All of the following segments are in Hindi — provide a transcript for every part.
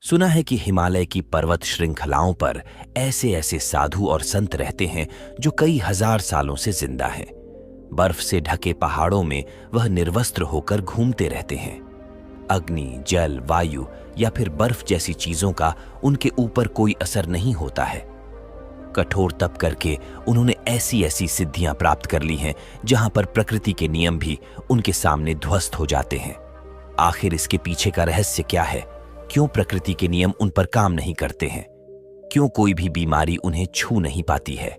सुना है कि हिमालय की पर्वत श्रृंखलाओं पर ऐसे ऐसे साधु और संत रहते हैं जो कई हजार सालों से जिंदा हैं। बर्फ से ढके पहाड़ों में वह निर्वस्त्र होकर घूमते रहते हैं। अग्नि, जल, वायु या फिर बर्फ जैसी चीजों का उनके ऊपर कोई असर नहीं होता है। कठोर तप करके उन्होंने ऐसी ऐसी सिद्धियां प्राप्त कर ली हैं जहां पर प्रकृति के नियम भी उनके सामने ध्वस्त हो जाते हैं। आखिर इसके पीछे का रहस्य क्या है? क्यों प्रकृति के नियम उन पर काम नहीं करते हैं? क्यों कोई भी बीमारी उन्हें छू नहीं पाती है?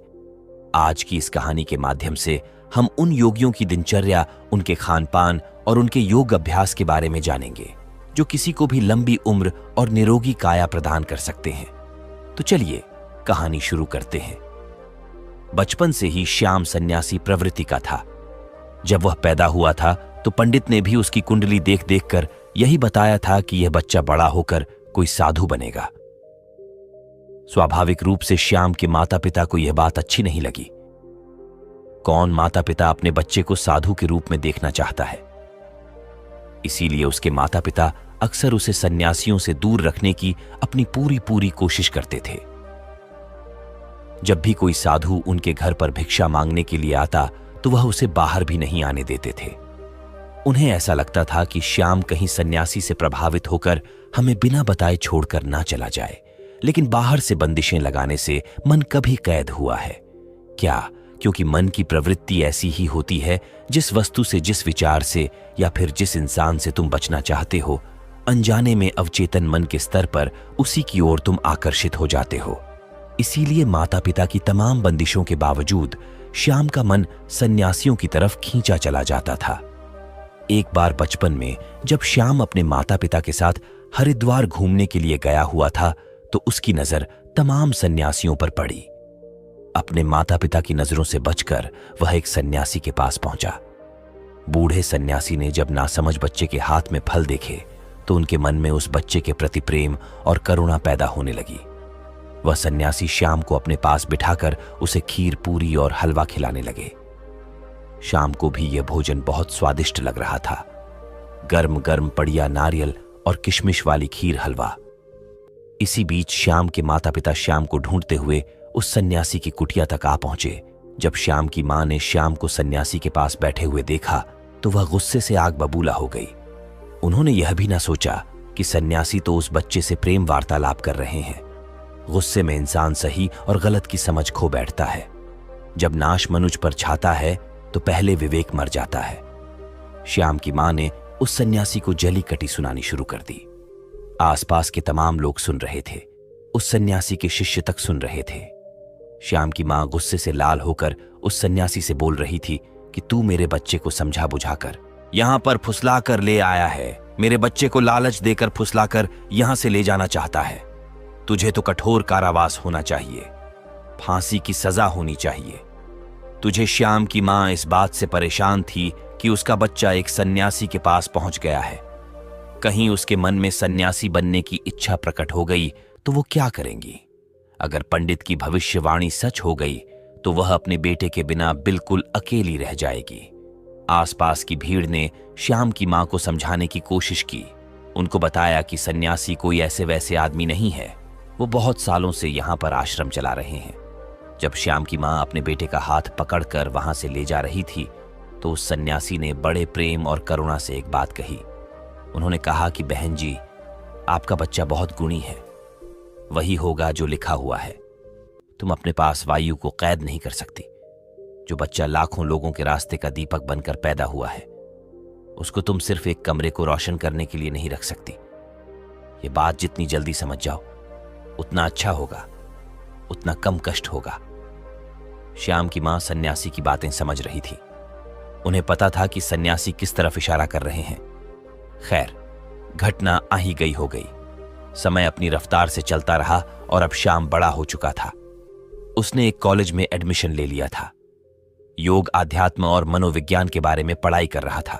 आज की इस कहानी के माध्यम से हम उन योगियों की दिनचर्या, उनके खान पान और उनके योग अभ्यास के बारे में जानेंगे जो किसी को भी लंबी उम्र और निरोगी काया प्रदान कर सकते हैं। तो चलिए कहानी शुरू करते हैं। बचपन से ही श्याम सन्यासी प्रवृत्ति का था। जब वह पैदा हुआ था तो पंडित ने भी उसकी कुंडली देख देखकर यही बताया था कि यह बच्चा बड़ा होकर कोई साधु बनेगा। स्वाभाविक रूप से श्याम के माता पिता को यह बात अच्छी नहीं लगी। कौन माता पिता अपने बच्चे को साधु के रूप में देखना चाहता है? इसीलिए उसके माता पिता अक्सर उसे सन्यासियों से दूर रखने की अपनी पूरी कोशिश करते थे। जब भी कोई साधु उनके घर पर भिक्षा मांगने के लिए आता तो वह उसे बाहर भी नहीं आने देते थे। उन्हें ऐसा लगता था कि श्याम कहीं सन्यासी से प्रभावित होकर हमें बिना बताए छोड़कर ना चला जाए। लेकिन बाहर से बंदिशें लगाने से मन कभी कैद हुआ है क्या? क्योंकि मन की प्रवृत्ति ऐसी ही होती है। जिस वस्तु से, जिस विचार से या फिर जिस इंसान से तुम बचना चाहते हो, अनजाने में अवचेतन मन के स्तर पर उसी की ओर तुम आकर्षित हो जाते हो। इसीलिए माता पिता की तमाम बंदिशों के बावजूद श्याम का मन सन्यासियों की तरफ खींचा चला जाता था। एक बार बचपन में जब श्याम अपने माता पिता के साथ हरिद्वार घूमने के लिए गया हुआ था तो उसकी नजर तमाम सन्यासियों पर पड़ी। अपने माता पिता की नजरों से बचकर वह एक सन्यासी के पास पहुंचा। बूढ़े सन्यासी ने जब नासमझ बच्चे के हाथ में फल देखे तो उनके मन में उस बच्चे के प्रति प्रेम और करुणा पैदा होने लगी। वह सन्यासी श्याम को अपने पास बिठाकर उसे खीर, पूरी और हलवा खिलाने लगे। श्याम को भी यह भोजन बहुत स्वादिष्ट लग रहा था। गर्म गर्म पड़िया नारियल और किशमिश वाली खीर, हलवा। इसी बीच श्याम के माता पिता श्याम को ढूंढते हुए उस सन्यासी की कुटिया तक आ पहुंचे। जब श्याम की मां ने श्याम को सन्यासी के पास बैठे हुए देखा तो वह गुस्से से आग बबूला हो गई। उन्होंने यह भी ना सोचा कि सन्यासी तो उस बच्चे से प्रेम वार्तालाप कर रहे हैं। गुस्से में इंसान सही और गलत की समझ खो बैठता है। जब नाश मनुज पर छाता है तो पहले विवेक मर जाता है। श्याम की मां ने उस सन्यासी को जली कटी सुनानी शुरू कर दी। आसपास के तमाम लोग सुन रहे थे, उस सन्यासी के शिष्य तक सुन रहे थे। श्याम की मां गुस्से से लाल होकर उस सन्यासी से बोल रही थी कि तू मेरे बच्चे को समझा बुझाकर यहां पर फुसला कर ले आया है। मेरे बच्चे को लालच देकर फुसलाकर यहां से ले जाना चाहता है। तुझे तो कठोर कारावास होना चाहिए, फांसी की सजा होनी चाहिए। तुझे श्याम की मां इस बात से परेशान थी कि उसका बच्चा एक सन्यासी के पास पहुंच गया है। कहीं उसके मन में सन्यासी बनने की इच्छा प्रकट हो गई तो वो क्या करेंगी? अगर पंडित की भविष्यवाणी सच हो गई तो वह अपने बेटे के बिना बिल्कुल अकेली रह जाएगी। आसपास की भीड़ ने श्याम की मां को समझाने की कोशिश की। उनको बताया कि सन्यासी कोई ऐसे वैसे आदमी नहीं है, वो बहुत सालों से यहां पर आश्रम चला रहे हैं। जब श्याम की मां अपने बेटे का हाथ पकड़कर वहां से ले जा रही थी तो उस सन्यासी ने बड़े प्रेम और करुणा से एक बात कही। उन्होंने कहा कि बहन जी, आपका बच्चा बहुत गुणी है, वही होगा जो लिखा हुआ है। तुम अपने पास वायु को कैद नहीं कर सकती। जो बच्चा लाखों लोगों के रास्ते का दीपक बनकर पैदा हुआ है, उसको तुम सिर्फ एक कमरे को रोशन करने के लिए नहीं रख सकती। ये बात जितनी जल्दी समझ जाओ उतना अच्छा होगा, उतना कम कष्ट होगा। श्याम की मां सन्यासी की बातें समझ रही थी। उन्हें पता था कि सन्यासी किस तरफ इशारा कर रहे हैं। खैर, घटना आ ही गई हो गई। समय अपनी रफ्तार से चलता रहा और अब श्याम बड़ा हो चुका था। उसने एक कॉलेज में एडमिशन ले लिया था। योग, आध्यात्म और मनोविज्ञान के बारे में पढ़ाई कर रहा था।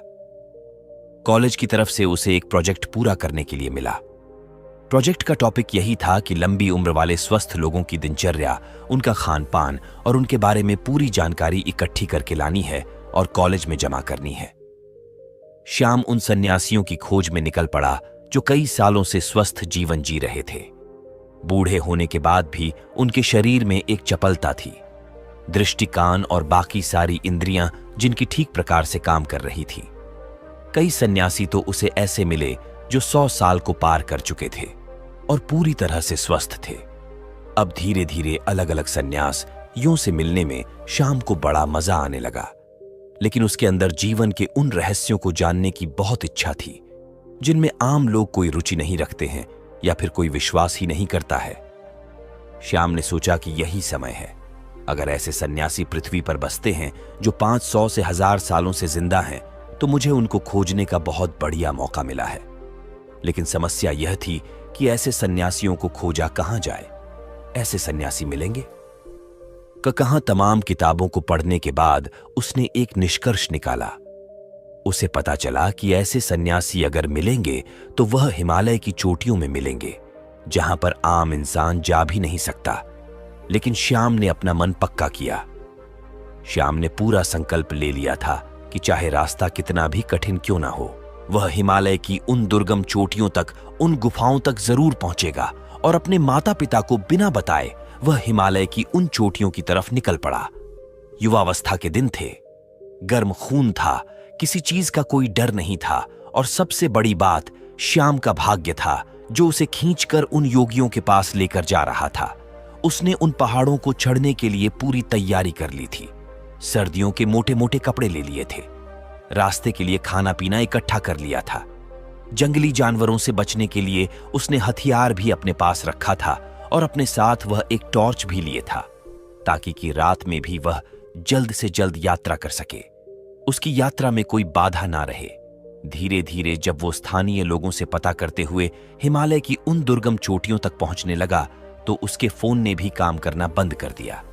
कॉलेज की तरफ से उसे एक प्रोजेक्ट पूरा करने के लिए मिला। प्रोजेक्ट का टॉपिक यही था कि लंबी उम्र वाले स्वस्थ लोगों की दिनचर्या, उनका खान पान और उनके बारे में पूरी जानकारी इकट्ठी करके लानी है और कॉलेज में जमा करनी है। श्याम उन सन्यासियों की खोज में निकल पड़ा जो कई सालों से स्वस्थ जीवन जी रहे थे। बूढ़े होने के बाद भी उनके शरीर में एक चपलता थी। दृष्टि, कान और बाकी सारी इंद्रियां जिनकी ठीक प्रकार से काम कर रही थी। कई सन्यासी तो उसे ऐसे मिले जो 100 साल को पार कर चुके थे और पूरी तरह से स्वस्थ थे। अब धीरे धीरे अलग अलग सन्यास यूं से मिलने में श्याम को बड़ा मजा आने लगा, लेकिन उसके अंदर जीवन के उन रहस्यों को जानने की बहुत इच्छा थी जिनमें आम लोग कोई रुचि नहीं रखते हैं या फिर कोई विश्वास ही नहीं करता है। श्याम ने सोचा कि यही समय है। अगर ऐसे सन्यासी पृथ्वी पर बसते हैं जो 500 से 1000 सालों से जिंदा हैं, तो मुझे उनको खोजने का बहुत बढ़िया मौका मिला है। लेकिन समस्या यह थी कि ऐसे सन्यासियों को खोजा कहां जाए। ऐसे सन्यासी मिलेंगे कहां? तमाम किताबों को पढ़ने के बाद उसने एक निष्कर्ष निकाला। उसे पता चला कि ऐसे सन्यासी अगर मिलेंगे तो वह हिमालय की चोटियों में मिलेंगे, जहां पर आम इंसान जा भी नहीं सकता। लेकिन श्याम ने अपना मन पक्का किया। श्याम ने पूरा संकल्प ले लिया था कि चाहे रास्ता कितना भी कठिन क्यों ना हो, वह हिमालय की उन दुर्गम चोटियों तक, उन गुफाओं तक जरूर पहुंचेगा और अपने माता पिता को बिना बताए वह हिमालय की उन चोटियों की तरफ निकल पड़ा। युवावस्था के दिन थे, गर्म खून था, किसी चीज का कोई डर नहीं था और सबसे बड़ी बात, श्याम का भाग्य था जो उसे खींचकर उन योगियों के पास लेकर जा रहा था। उसने उन पहाड़ों को चढ़ने के लिए पूरी तैयारी कर ली थी। सर्दियों के मोटे मोटे कपड़े ले लिए थे, रास्ते के लिए खाना पीना इकट्ठा कर लिया था। जंगली जानवरों से बचने के लिए उसने हथियार भी अपने पास रखा था और अपने साथ वह एक टॉर्च भी लिए था, ताकि कि रात में भी वह जल्द से जल्द यात्रा कर सके, उसकी यात्रा में कोई बाधा ना रहे। धीरे धीरे जब वो स्थानीय लोगों से पता करते हुए हिमालय की उन दुर्गम चोटियों तक पहुंचने लगा, तो उसके फोन ने भी काम करना बंद कर दिया।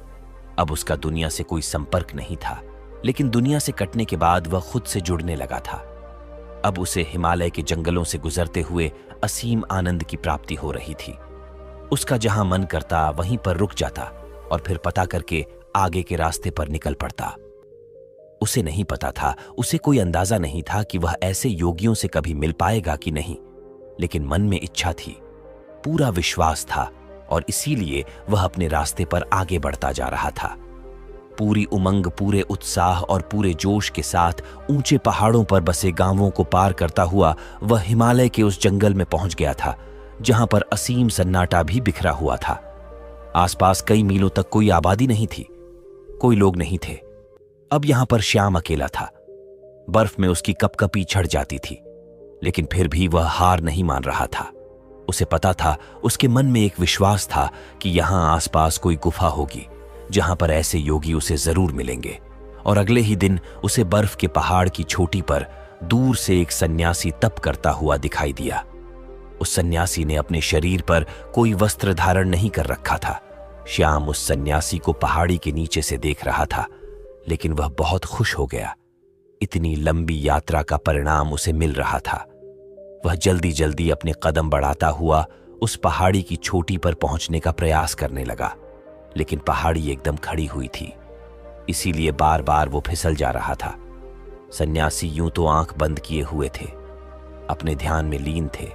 अब उसका दुनिया से कोई संपर्क नहीं था, लेकिन दुनिया से कटने के बाद वह खुद से जुड़ने लगा था। अब उसे हिमालय के जंगलों से गुजरते हुए असीम आनंद की प्राप्ति हो रही थी। उसका जहां मन करता वहीं पर रुक जाता और फिर पता करके आगे के रास्ते पर निकल पड़ता। उसे नहीं पता था, उसे कोई अंदाजा नहीं था कि वह ऐसे योगियों से कभी मिल पाएगा कि नहीं, लेकिन मन में इच्छा थी, पूरा विश्वास था और इसीलिए वह अपने रास्ते पर आगे बढ़ता जा रहा था। पूरी उमंग, पूरे उत्साह और पूरे जोश के साथ ऊंचे पहाड़ों पर बसे गांवों को पार करता हुआ वह हिमालय के उस जंगल में पहुंच गया था, जहां पर असीम सन्नाटा भी बिखरा हुआ था। आसपास कई मीलों तक कोई आबादी नहीं थी, कोई लोग नहीं थे। अब यहां पर श्याम अकेला था। बर्फ में उसकी कपकपी छड़ जाती थी, लेकिन फिर भी वह हार नहीं मान रहा था। उसे पता था, उसके मन में एक विश्वास था कि यहां आसपास कोई गुफा होगी जहां पर ऐसे योगी उसे जरूर मिलेंगे। और अगले ही दिन उसे बर्फ के पहाड़ की चोटी पर दूर से एक सन्यासी तप करता हुआ दिखाई दिया। उस सन्यासी ने अपने शरीर पर कोई वस्त्र धारण नहीं कर रखा था। श्याम उस सन्यासी को पहाड़ी के नीचे से देख रहा था, लेकिन वह बहुत खुश हो गया। इतनी लंबी यात्रा का परिणाम उसे मिल रहा था। वह जल्दी जल्दी अपने कदम बढ़ाता हुआ उस पहाड़ी की चोटी पर पहुंचने का प्रयास करने लगा, लेकिन पहाड़ी एकदम खड़ी हुई थी, इसीलिए बार बार वो फिसल जा रहा था। सन्यासी यूं तो आंख बंद किए हुए थे, अपने ध्यान में लीन थे,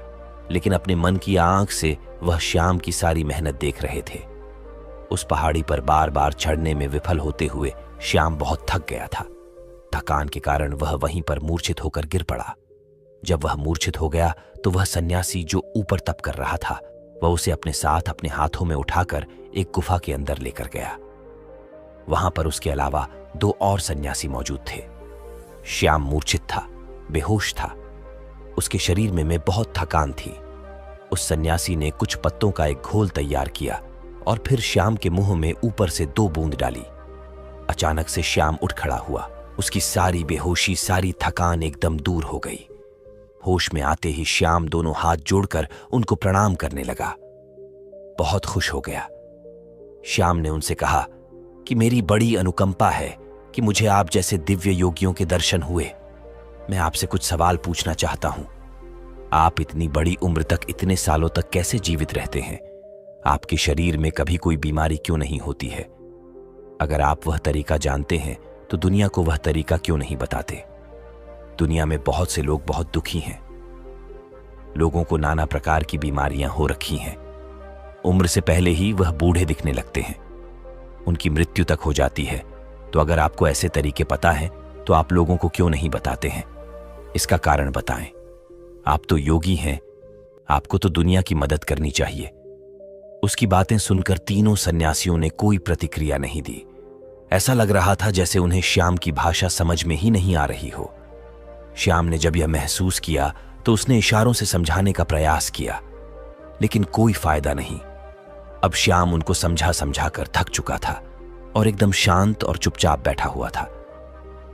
लेकिन अपने मन की आंख से वह श्याम की सारी मेहनत देख रहे थे। उस पहाड़ी पर बार बार चढ़ने में विफल होते हुए श्याम बहुत थक गया था। थकान के कारण वह वहीं पर मूर्छित होकर गिर पड़ा। जब वह मूर्छित हो गया तो वह सन्यासी जो ऊपर तप कर रहा था, वह उसे अपने साथ अपने हाथों में उठाकर एक गुफा के अंदर लेकर गया। वहां पर उसके अलावा 2 और सन्यासी मौजूद थे। श्याम मूर्छित था, बेहोश था, उसके शरीर में बहुत थकान थी। उस सन्यासी ने कुछ पत्तों का एक घोल तैयार किया और फिर श्याम के मुंह में ऊपर से 2 बूंद डाली। अचानक से श्याम उठ खड़ा हुआ। उसकी सारी बेहोशी, सारी थकान एकदम दूर हो गई। होश में आते ही श्याम दोनों हाथ जोड़कर उनको प्रणाम करने लगा। बहुत खुश हो गया। श्याम ने उनसे कहा कि मेरी बड़ी अनुकंपा है कि मुझे आप जैसे दिव्य योगियों के दर्शन हुए। मैं आपसे कुछ सवाल पूछना चाहता हूं। आप इतनी बड़ी उम्र तक, इतने सालों तक कैसे जीवित रहते हैं? आपके शरीर में कभी कोई बीमारी क्यों नहीं होती है? अगर आप वह तरीका जानते हैं तो दुनिया को वह तरीका क्यों नहीं बताते? दुनिया में बहुत से लोग बहुत दुखी हैं। लोगों को नाना प्रकार की बीमारियां हो रखी हैं। उम्र से पहले ही वह बूढ़े दिखने लगते हैं, उनकी मृत्यु तक हो जाती है। तो अगर आपको ऐसे तरीके पता है तो आप लोगों को क्यों नहीं बताते हैं? इसका कारण बताएं। आप तो योगी हैं, आपको तो दुनिया की मदद करनी चाहिए। उसकी बातें सुनकर तीनों सन्यासियों ने कोई प्रतिक्रिया नहीं दी। ऐसा लग रहा था जैसे उन्हें श्याम की भाषा समझ में ही नहीं आ रही हो। श्याम ने जब यह महसूस किया तो उसने इशारों से समझाने का प्रयास किया, लेकिन कोई फायदा नहीं। अब श्याम उनको समझा समझा कर थक चुका था और एकदम शांत और चुपचाप बैठा हुआ था।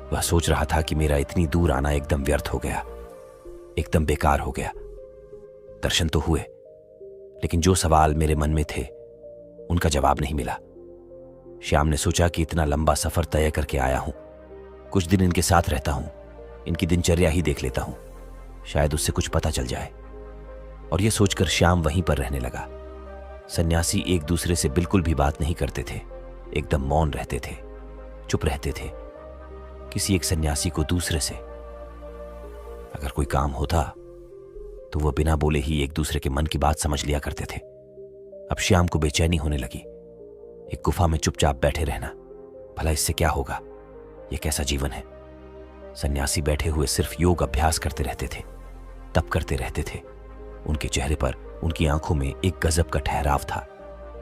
वह सोच रहा था कि मेरा इतनी दूर आना एकदम व्यर्थ हो गया, एकदम बेकार हो गया। दर्शन तो हुए, लेकिन जो सवाल मेरे मन में थे उनका जवाब नहीं मिला। श्याम ने सोचा कि इतना लंबा सफर तय करके आया हूं, कुछ दिन इनके साथ रहता हूं, इनकी दिनचर्या ही देख लेता हूं, शायद उससे कुछ पता चल जाए। और यह सोचकर श्याम वहीं पर रहने लगा। सन्यासी एक दूसरे से बिल्कुल भी बात नहीं करते थे, एकदम मौन रहते थे, चुप रहते थे, किसी एक सन्यासी को दूसरे से अगर कोई काम होता तो वह बिना बोले ही एक दूसरे के मन की बात समझ लिया करते थे। अब श्याम को बेचैनी होने लगी। एक गुफा में चुपचाप बैठे रहना, भला इससे क्या होगा? यह कैसा जीवन है? सन्यासी बैठे हुए सिर्फ योग अभ्यास करते रहते थे, तप करते रहते थे। उनके चेहरे पर, उनकी आंखों में एक गजब का ठहराव था,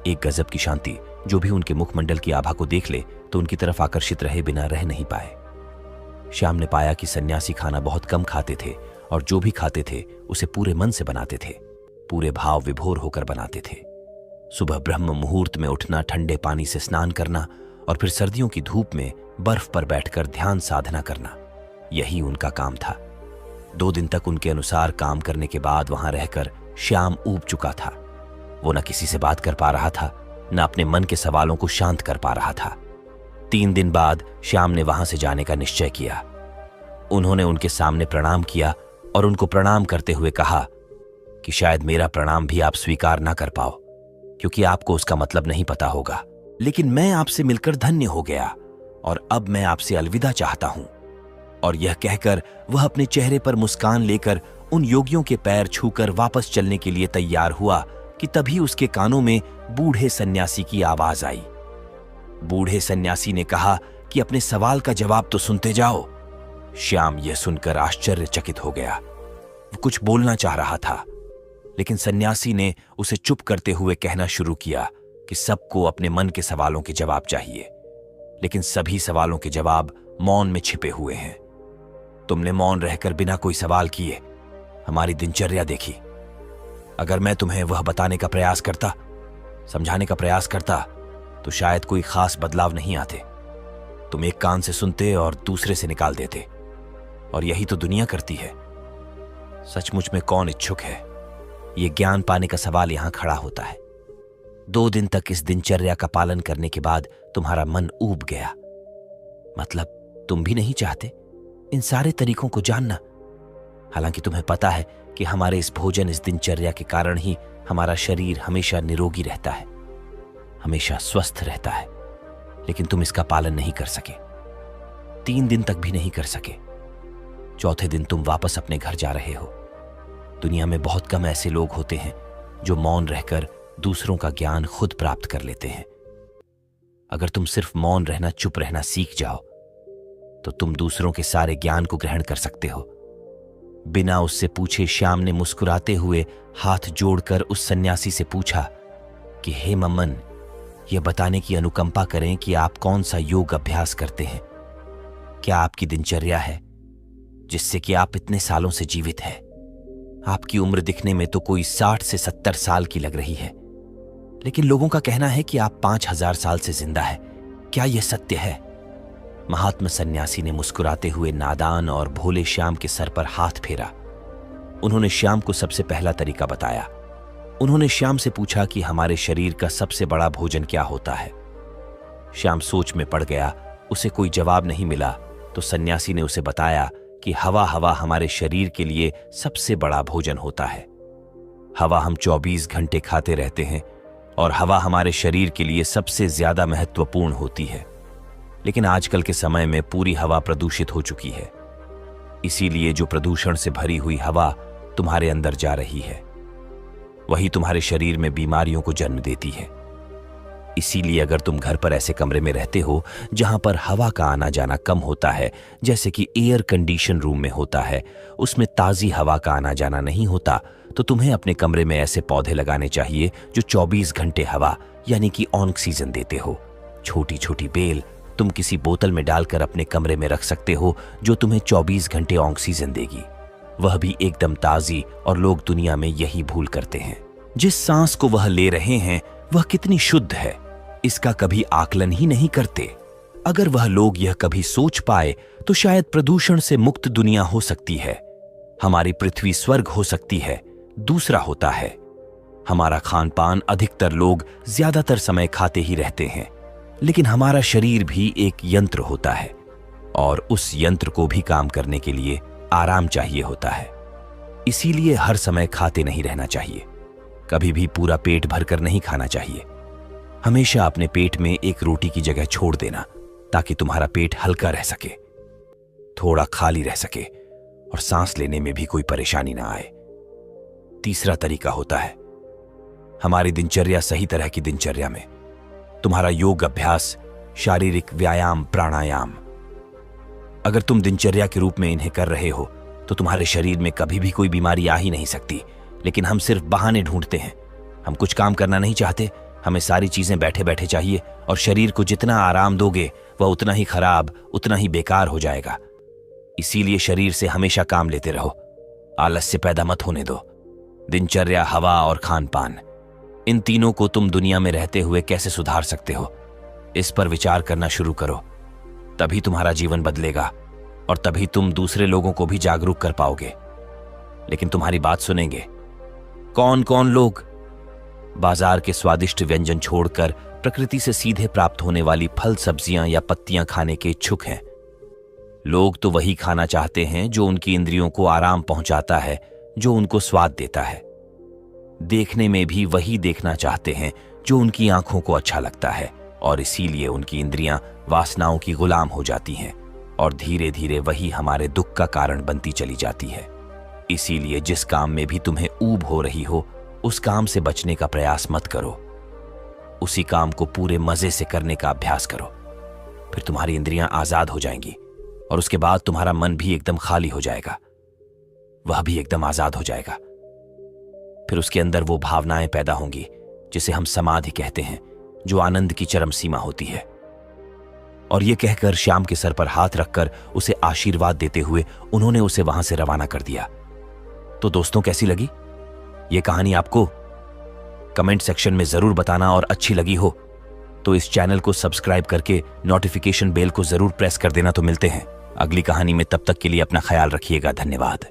एक गजब की शांति। जो भी उनके मुखमंडल की आभा को देख ले तो उनकी तरफ आकर्षित रहे बिना रह नहीं पाए। श्याम ने पाया कि सन्यासी खाना बहुत कम खाते थे और जो भी खाते थे उसे पूरे मन से बनाते थे, पूरे भाव विभोर होकर बनाते थे। सुबह ब्रह्म मुहूर्त में उठना, ठंडे पानी से स्नान करना और फिर सर्दियों की धूप में बर्फ पर बैठकर ध्यान साधना करना, यही उनका काम था। 2 दिन तक उनके अनुसार काम करने के बाद वहां रहकर श्याम ऊब चुका था। वो न किसी से बात कर पा रहा था, न अपने मन के सवालों को शांत कर पा रहा था। 3 दिन बाद श्याम ने वहां से जाने का निश्चय किया। उन्होंने उनके सामने प्रणाम किया और उनको प्रणाम करते हुए कहा कि शायद मेरा प्रणाम भी आप स्वीकार ना कर पाओ, क्योंकि आपको उसका मतलब नहीं पता होगा, लेकिन मैं आपसे मिलकर धन्य हो गया और अब मैं आपसे अलविदा चाहता हूं। और यह कहकर वह अपने चेहरे पर मुस्कान लेकर उन योगियों के पैर छूकर वापस चलने के लिए तैयार हुआ कि तभी उसके कानों में बूढ़े सन्यासी की आवाज आई। बूढ़े सन्यासी ने कहा कि अपने सवाल का जवाब तो सुनते जाओ। श्याम यह सुनकर आश्चर्यचकित हो गया। वो कुछ बोलना चाह रहा था, लेकिन सन्यासी ने उसे चुप करते हुए कहना शुरू किया कि सबको अपने मन के सवालों के जवाब चाहिए, लेकिन सभी सवालों के जवाब मौन में छिपे हुए हैं। तुमने मौन रहकर बिना कोई सवाल किए हमारी दिनचर्या देखी। अगर मैं तुम्हें वह बताने का प्रयास करता, समझाने का प्रयास करता, तो शायद कोई खास बदलाव नहीं आते। तुम एक कान से सुनते और दूसरे से निकाल देते, और यही तो दुनिया करती है। सचमुच में कौन इच्छुक है? यह ज्ञान पाने का सवाल यहां खड़ा होता है। 2 दिन तक इस दिनचर्या का पालन करने के बाद तुम्हारा मन ऊब गया, मतलब तुम भी नहीं चाहते इन सारे तरीकों को जानना। हालांकि तुम्हें पता है कि हमारे इस भोजन, इस दिनचर्या के कारण ही हमारा शरीर हमेशा निरोगी रहता है, हमेशा स्वस्थ रहता है, लेकिन तुम इसका पालन नहीं कर सके। 3 दिन तक भी नहीं कर सके। 4थे दिन तुम वापस अपने घर जा रहे हो। दुनिया में बहुत कम ऐसे लोग होते हैं जो मौन रहकर दूसरों का ज्ञान खुद प्राप्त कर लेते हैं। अगर तुम सिर्फ मौन रहना, चुप रहना सीख जाओ तो तुम दूसरों के सारे ज्ञान को ग्रहण कर सकते हो। बिना उससे पूछे श्याम ने मुस्कुराते हुए हाथ जोड़कर उस सन्यासी से पूछा कि हे मम्मन, यह बताने की अनुकंपा करें कि आप कौन सा योग अभ्यास करते हैं। क्या आपकी दिनचर्या है जिससे कि आप इतने सालों से जीवित हैं? आपकी उम्र दिखने में तो कोई 60 से 70 साल की लग रही है, लेकिन लोगों का कहना है कि आप 5000 साल से जिंदा है। क्या यह सत्य है? महात्मा सन्यासी ने मुस्कुराते हुए नादान और भोले श्याम के सर पर हाथ फेरा। उन्होंने श्याम को सबसे पहला तरीका बताया। उन्होंने श्याम से पूछा कि हमारे शरीर का सबसे बड़ा भोजन क्या होता है। श्याम सोच में पड़ गया। उसे कोई जवाब नहीं मिला तो सन्यासी ने उसे बताया कि हवा हमारे शरीर के लिए सबसे बड़ा भोजन होता है। हवा हम 24 घंटे खाते रहते हैं और हवा हमारे शरीर के लिए सबसे ज्यादा महत्वपूर्ण होती है। लेकिन आजकल के समय में पूरी हवा प्रदूषित हो चुकी है। इसीलिए जो प्रदूषण से भरी हुई हवा तुम्हारे अंदर जा रही है। वही तुम्हारे शरीर में बीमारियों को जन्म देती है। इसीलिए अगर तुम घर पर ऐसे कमरे में रहते हो जहां पर हवा का आना जाना कम होता है, जैसे कि एयर कंडीशन रूम में होता है, उसमें ताज़ी हवा का आना जाना नहीं होता, तो तुम्हें अपने कमरे में ऐसे पौधे लगाने चाहिए जो 24 घंटे हवा यानी कि ऑक्सीजन देते हो। छोटी छोटी बेल तुम किसी बोतल में डालकर अपने कमरे में रख सकते हो जो तुम्हें 24 घंटे ऑक्सीजन देगी, वह भी एकदम ताज़ी। और लोग दुनिया में यही भूल करते हैं। जिस सांस को वह ले रहे हैं वह कितनी शुद्ध है, इसका कभी आकलन ही नहीं करते। अगर वह लोग यह कभी सोच पाए तो शायद प्रदूषण से मुक्त दुनिया हो सकती है, हमारी पृथ्वी स्वर्ग हो सकती है। दूसरा होता है हमारा खान पान। अधिकतर लोग ज्यादातर समय खाते ही रहते हैं, लेकिन हमारा शरीर भी एक यंत्र होता है और उस यंत्र को भी काम करने के लिए आराम चाहिए होता है। इसीलिए हर समय खाते नहीं रहना चाहिए, कभी भी पूरा पेट भरकर नहीं खाना चाहिए। हमेशा अपने पेट में एक रोटी की जगह छोड़ देना ताकि तुम्हारा पेट हल्का रह सके, थोड़ा खाली रह सके और सांस लेने में भी कोई परेशानी ना आए। तीसरा तरीका होता है हमारी दिनचर्या। सही तरह की दिनचर्या में तुम्हारा योग अभ्यास, शारीरिक व्यायाम, प्राणायाम। अगर तुम दिनचर्या के रूप में इन्हें कर रहे हो तो तुम्हारे शरीर में कभी भी कोई बीमारी आ ही नहीं सकती। लेकिन हम सिर्फ बहाने ढूंढते हैं। हम कुछ काम करना नहीं चाहते, हमें सारी चीजें बैठे बैठे चाहिए और शरीर को जितना आराम दोगे वह उतना ही खराब, उतना ही बेकार हो जाएगा। इसीलिए शरीर से हमेशा काम लेते रहो, आलस्य पैदा मत होने दो। दिनचर्या, हवा और खान पान, इन तीनों को तुम दुनिया में रहते हुए कैसे सुधार सकते हो, इस पर विचार करना शुरू करो। तभी तुम्हारा जीवन बदलेगा और तभी तुम दूसरे लोगों को भी जागरूक कर पाओगे। लेकिन तुम्हारी बात सुनेंगे कौन कौन लोग? बाजार के स्वादिष्ट व्यंजन छोड़कर प्रकृति से सीधे प्राप्त होने वाली फल, सब्जियां या पत्तियां खाने के इच्छुक हैं। लोग तो वही खाना चाहते हैं जो उनकी इंद्रियों को आराम पहुंचाता है, जो उनको स्वाद देता है। देखने में भी वही देखना चाहते हैं जो उनकी आंखों को अच्छा लगता है, और इसीलिए उनकी इंद्रियां वासनाओं की गुलाम हो जाती हैं और धीरे धीरे वही हमारे दुख का कारण बनती चली जाती है। इसीलिए जिस काम में भी तुम्हें ऊब हो रही हो उस काम से बचने का प्रयास मत करो, उसी काम को पूरे मजे से करने का अभ्यास करो। फिर तुम्हारी इंद्रियां आजाद हो जाएंगी और उसके बाद तुम्हारा मन भी एकदम खाली हो जाएगा, वह भी एकदम आजाद हो जाएगा। फिर उसके अंदर वो भावनाएं पैदा होंगी जिसे हम समाधि कहते हैं, जो आनंद की चरम सीमा होती है। और ये कहकर श्याम के सर पर हाथ रखकर उसे आशीर्वाद देते हुए उन्होंने उसे वहां से रवाना कर दिया। तो दोस्तों, कैसी लगी ये कहानी आपको? कमेंट सेक्शन में जरूर बताना, और अच्छी लगी हो तो इस चैनल को सब्सक्राइब करके नोटिफिकेशन बेल को जरूर प्रेस कर देना। तो मिलते हैं अगली कहानी में, तब तक के लिए अपना ख्याल रखिएगा। धन्यवाद।